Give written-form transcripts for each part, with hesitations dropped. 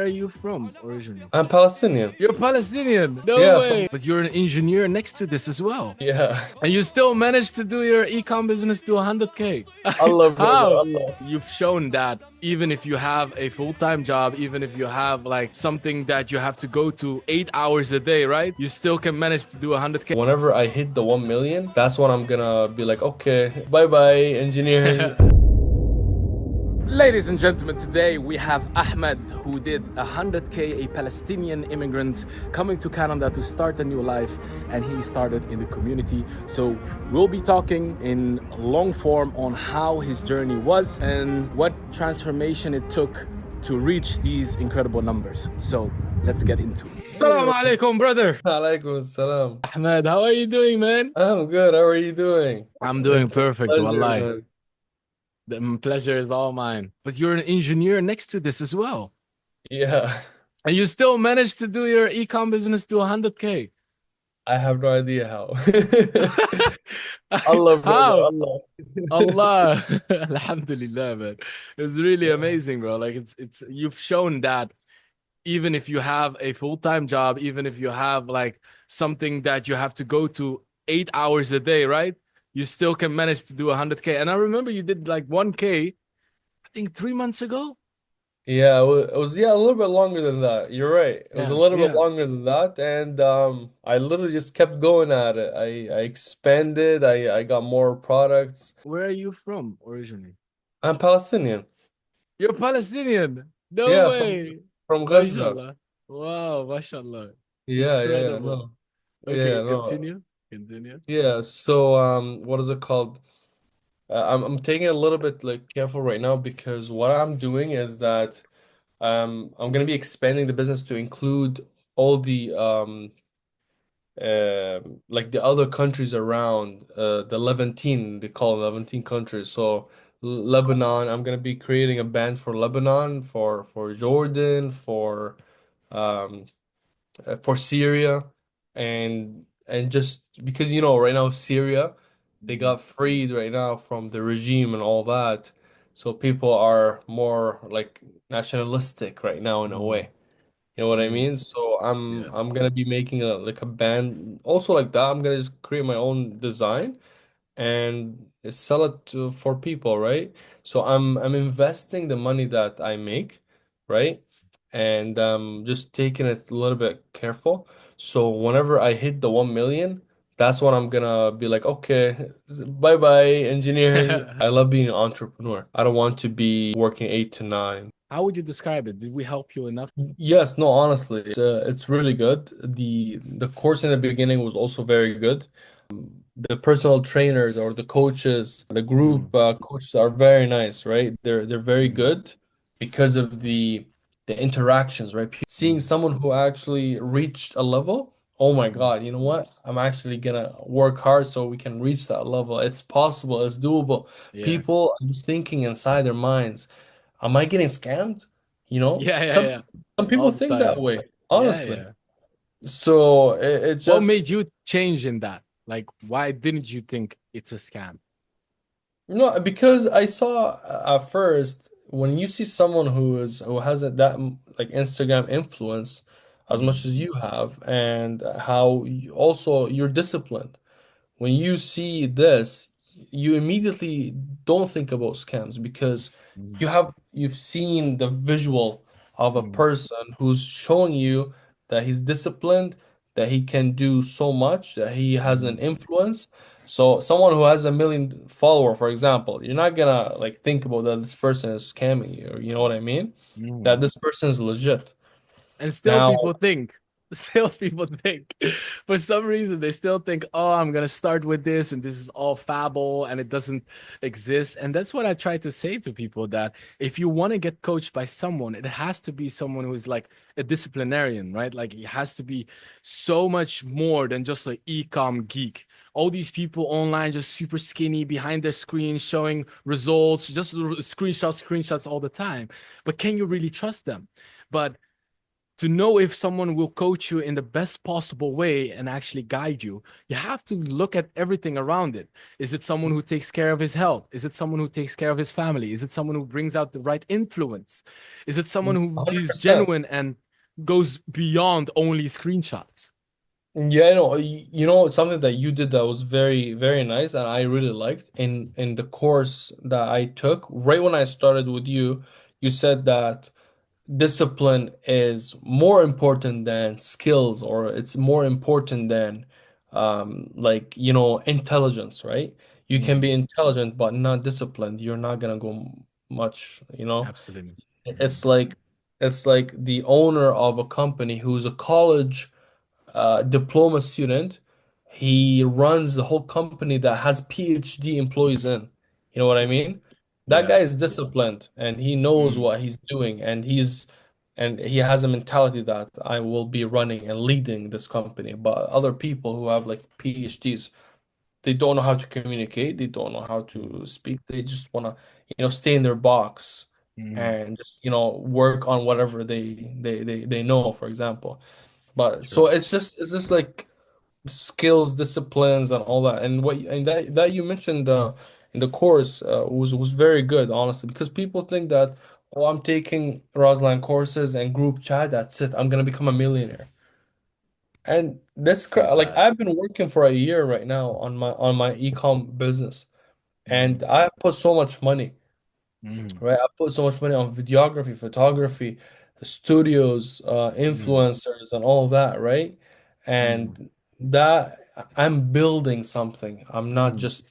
Where are you from originally? I'm Palestinian. You're Palestinian. No Yeah, way. But you're an engineer next to this as well. yeah. And you still managed to do your ecom business to 100K. Allah, brother, How? Allah. You've shown that even if you have a full-time job, even if you have like something that you have to go to 8 hours a day, right? You still can manage to do 100K. Whenever I hit the 1 million, that's when I'm gonna be like, okay, bye bye, engineering. Ladies and gentlemen, today we have Ahmed who did 100K, a Palestinian immigrant coming to Canada to start a new life, and he started in the community. So we'll be talking in long form on how his journey was and what transformation it took to reach these incredible numbers. So let's get into it. Assalamu alaikum, brother. Alaikum salam. Ahmed, how are you doing, man? I'm good. How are you doing? I'm doing It's a perfect, pleasure, wallahi. man. The pleasure is all mine. But you're an engineer next to this as well. Yeah, And you still managed to do your ecom business to 100K. I have no idea how. Allah, brother, How? Allah. Allah. Alhamdulillah, man. It's really amazing, bro. Like it's you've shown that even if you have a full-time job, even if you have like something that you have to go to 8 hours a day, right? You still can manage to do 100K. And I remember you did like 1K, I think 3 months ago. Yeah, it was a little bit longer than that. You're right. It was a Yeah, little bit yeah. longer than that, and I literally just kept going at it. I expanded. I got more products. Where are you from originally? I'm Palestinian. You're Palestinian. No Yeah, way. from Gaza. MashaAllah. Wow, mashallah. Yeah, Incredible. no. Okay, No. continue. Continue. Yeah, so what is it called? I'm taking it a little bit like careful right now because what I'm doing is that I'm gonna be expanding the business to include all the like the other countries around the Levantine, they call it Levantine countries. So Lebanon, I'm gonna be creating a band for Lebanon, for Jordan, um for Syria, and just because right now Syria, they Mm, got freed right now from the regime and all that, so people are more like nationalistic right now in a mm, way. You know what I mm. mean? So I'm Yeah. I'm gonna be making a band also like that. I'm gonna just create my own design and sell it for people, right? So I'm investing the money that I make, right? And just taking it a little bit careful. So whenever I hit the 1 million, that's when I'm gonna be like, okay, bye bye engineering. I love being an entrepreneur. I don't want to be working 8 to 9. How would you describe it? Did we help you enough? Yes, no, honestly, it's really good. The course in the beginning was also very good. The personal trainers or the coaches, the Mm, group coaches are very nice, right? They're very mm, good because of the interactions, right? Seeing mm, someone who actually reached a level, oh my mm. God, you know what? I'm actually gonna work hard so we can reach that level. It's possible, it's doable. Yeah. People are just thinking inside their minds, am I getting scammed? You know, Yeah, yeah, some yeah. some people All the think that time. way, Yeah, honestly. yeah. So it's What made just. you change in that? Like, why didn't you think it's a scam? No, because I saw at first when you see someone who has like Instagram influence as Mm, much as you have, and how also you're disciplined. When you see this, you immediately don't think about scams because mm, you've seen the visual of a mm, person who's showing you that he's disciplined, that he can do so much, that he has an mm, influence. So someone who has a million follower, for example, you're not gonna like think about that this person is scamming you, you know what I mean? That mm. this person is legit. And still Now, people think, still people think, for some reason, they still think, oh, I'm going to start with this and this is all fable and it doesn't exist. And that's what I try to say to people that if you want to get coached by someone, it has to be someone who is like a disciplinarian, right? Like it has to be so much more than just an ecom geek. All these people online just super skinny behind their screen showing results, just screenshots all the time. But can you really trust them? But to know if someone will coach you in the best possible way and actually guide you, you have to look at everything around it. Is it someone who takes care of his health? Is it someone who takes care of his family? Is it someone who brings out the right influence? Is it someone who is 100%. genuine and goes beyond only screenshots? Yeah, no, you know something that you did that was very, very nice and I really liked in the course that I took right when I started with you, you said that discipline is more important than skills, or it's more important than like intelligence, right? You can Mm, be intelligent but not disciplined, you're not gonna go much, you know. absolutely. It's Mm, like it's like the owner of a company who's a college diploma student. He runs the whole company that has PhD employees in. You know what I mean? That yeah. guy is disciplined and he knows Mm, what he's doing, and he has a mentality that I will be running and leading this company. But other people who have like PhDs, they don't know how to communicate, they don't know how to speak, they just want to, stay in their box mm, and just, work on whatever they know, for example. But so true. it's just like skills, disciplines, and all that. And that you mentioned in the course was very good, honestly, because people think that, oh, I'm taking Roslan courses and group chat, that's it, I'm gonna become a millionaire. And Too like bad. I've been working for a year right now on my ecom business, Mm, and I've put so much money. mm, Right, I put so much money on videography, photography, studios, mm, influencers, and all that, right? mm, And that I'm building something. I'm not mm. just,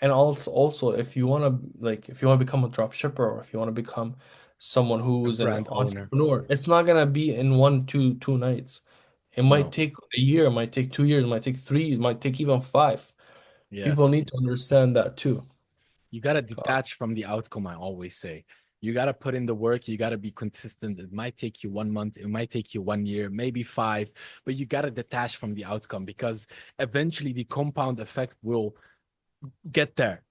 and also if you want to become a drop shipper, or if you want to become someone A who's an brand owner. entrepreneur, it's not gonna be in one, two nights. It might No. take a year, it might take 2 years, it might take three, it might take even five. Yeah. People need to understand that too. You got to detach from the outcome, I always say. You got to put in the work. You got to be consistent. It might take you 1 month. It might take you 1 year, maybe five, but you got to detach from the outcome because eventually the compound effect will get there.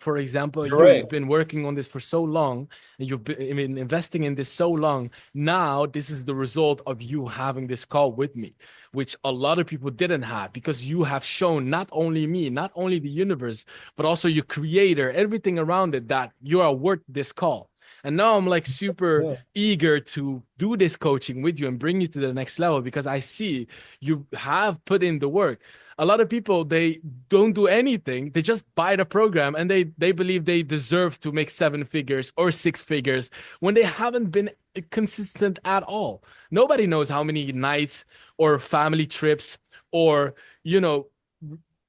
For example, You're right. you've been working on this for so long and you've been, I mean, investing in this so long. Now, this is the result of you having this call with me, which a lot of people didn't have because you have shown not only me, not only the universe, but also your creator, everything around it, that you are worth this call. And now I'm like super Yeah. eager to do this coaching with you and bring you to the next level because I see you have put in the work. A lot of people, they don't do anything, they just buy the program and they believe they deserve to make 7 figures or 6 figures when they haven't been consistent at all. Nobody knows how many nights or family trips or you know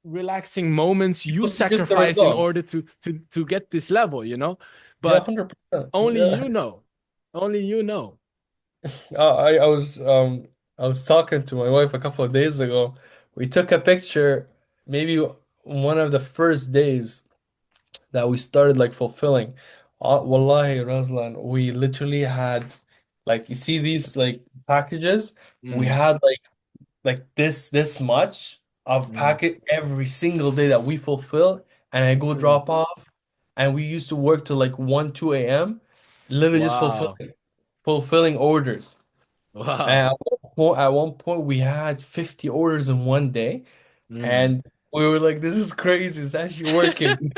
relaxing moments you People see just the sacrifice in result. order to get this level. Yeah, But 100%. only Yeah. you know. Only you know. I was talking to my wife a couple of days ago. We took a picture, maybe one of the first days that we started like fulfilling. Wallahi, Razlan, we literally had, like, you see these like packages? We Mm, had like this much of mm. packet every single day that we fulfill, and I go Really? drop off, and we used to work till like 1, 2 a.m. Literally just Wow. fulfilling orders. And Wow. at one point we had 50 orders in one day, Mm. and we were like, this is crazy, it's actually working.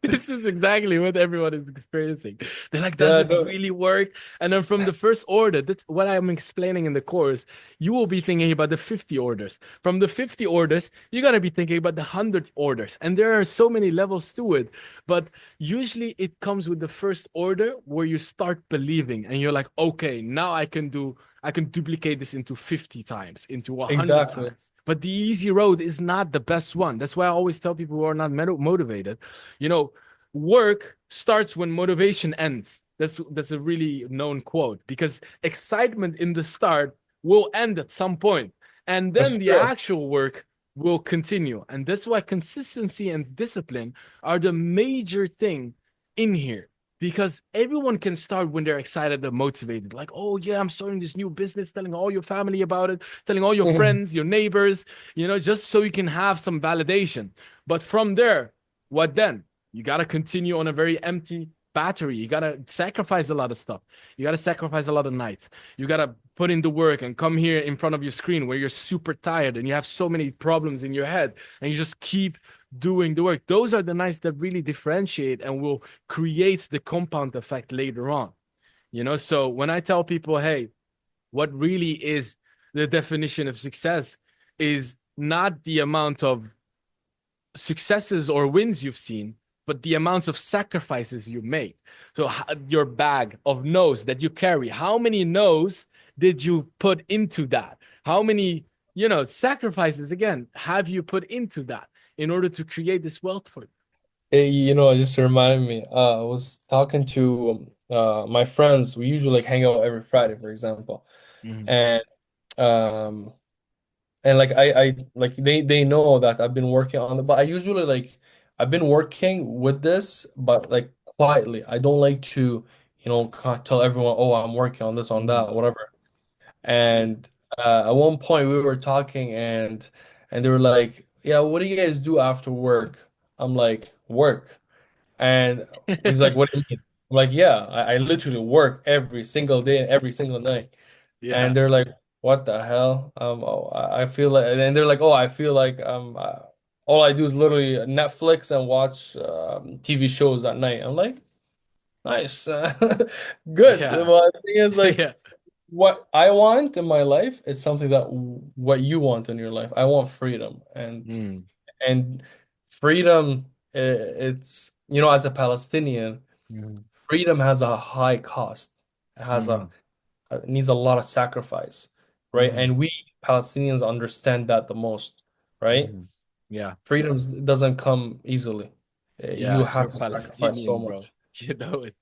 This is exactly what everyone is experiencing. They're like, does Yeah, it no. really work? And then from the first order, that's what I'm explaining in the course. You will be thinking about the 50 orders. From the 50 orders, you're going to be thinking about the 100 orders. And there are so many levels to it. But usually it comes with the first order where you start believing and you're like, okay, now I can duplicate this into 50 times, into 100 Exactly. times. But the easy road is not the best one. That's why I always tell people who are not motivated, you know, work starts when motivation ends. That's a really known quote because excitement in the start will end at some point, and That's then the true. actual work will continue. And that's why consistency and discipline are the major thing in here. Because everyone can start when they're excited and motivated. Like, oh yeah, I'm starting this new business, telling all your family about it, telling all your friends, your neighbors, just so you can have some validation. But from there, what then? You got to continue on a very empty battery. You got to sacrifice a lot of stuff. You got to sacrifice a lot of nights. You got to put in the work and come here in front of your screen where you're super tired and you have so many problems in your head and you just keep doing the work. Those are the nights that really differentiate and will create the compound effect later on. So when I tell people, hey, what really is the definition of success is not the amount of successes or wins you've seen, but the amounts of sacrifices you make. So your bag of no's that you carry, how many no's did you put into that? How many, sacrifices again have you put into that in order to create this wealth for you? It just reminded me. I was talking to my friends. We usually like hang out every Friday, for example, Mhm. and um like I like they know that I've been working on it, but I usually like I've been working with this, but like quietly. I don't like to, kind of tell everyone, oh, I'm working on this, on Mhm. that, whatever. And at one point we were talking and they were like, yeah, what do you guys do after work? I'm like, work. And he's like, what do you mean? I'm like, yeah, I literally work every single day and every single night. Yeah. And they're like, what the hell? Oh, I feel like, and then they're like, oh, I feel like all I do is literally Netflix and watch TV shows at night. I'm like, nice, good. Yeah. But the thing is, like, Yeah. what I want in my life is something that what you want in your life. I want freedom, Mm. and freedom. It's as a Palestinian, Mhm. freedom has a high cost. It has Mhm. it needs a lot of sacrifice, right? Mhm. And we Palestinians understand that the most, right? Mhm. Yeah. Freedom doesn't come easily. You Yeah. have You're to sacrifice so Palestinian, bro. much. You know it.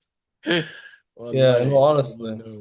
Yeah, no, Wallahi, you honestly. know it.